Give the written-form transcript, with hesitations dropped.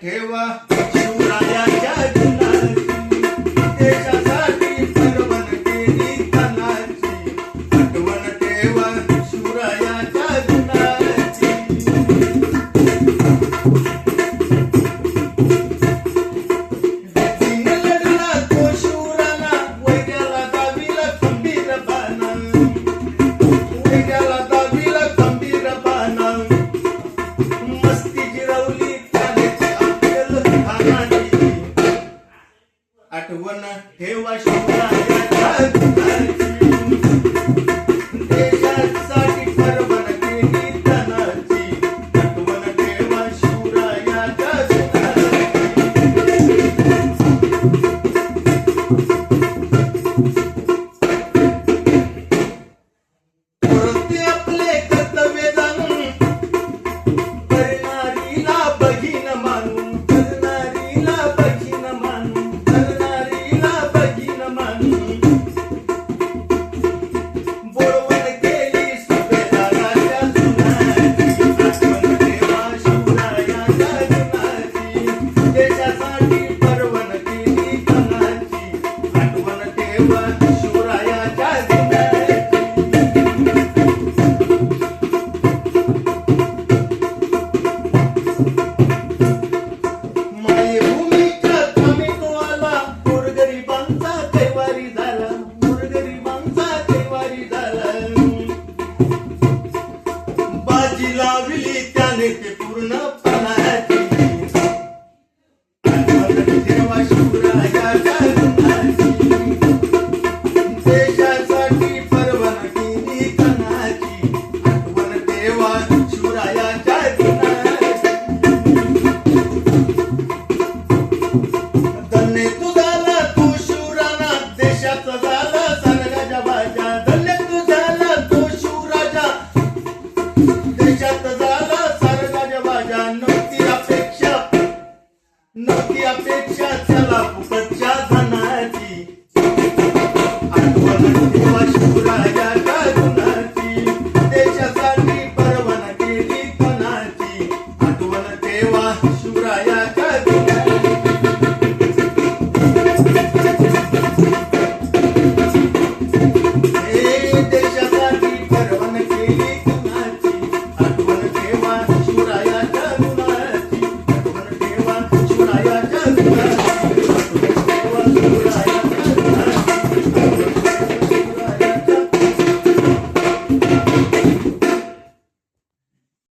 ठेवा शिवरायाच्या गुणाची, देशासाठी पर्वण केली तनाची, आठवण ठेवा शिवरायाच्या गुणाची. दिन लढला तो शिवराना, वैद्याला दाविला खंबीर बाणा, वैद्याला दाविला खंबीर बाणा. मस्ती जिरवली आठवण ठेवा शिवरायाच्या गुणाची, देशासाठी पर्वण केली तनाची, आठवण ठेवा शिवरायाच्या गुणाची. परंतु आपले कर्तव्य जाणून करणारीला बघीन मानून, करणारीला बघीन मानून, करणारीला बघीन मानून, बोलवण केली सुभेदाराच्या सुनाची, आठवण ठेवा शिवरायाच्या गुणाची, देशासाठी पर्वण केली तनाची, आठवण ठेवा शिवरायाच्या गुणाची. मायभूमीच्या कामी तो आला, गोरगरिबांचा कैवारी झाला, गोरगरिबांचा कैवारी झाला. बाजी लावली त्याने ते पूर्ण पणाची, आठवण ठेवा शिवरायाच्या गुणाची, देशासाठी पर्वण केली तनाची, आठवण ठेवा शिवरायाच्या गुणाची. धन्य तू झाला तू शिवराजा, देशाचा झाला सरगाजा बाजा, धन्य तू झाला तू शिवराजा, देशात झाला सरगाजा बाजा. नव्हती अपेक्षा त्याला फुकटच्या धनाची, आठवण ठेवा शिवरायाच्या गुणाची, देशासाठी पर्वण केली तनाची, आठवण ठेवा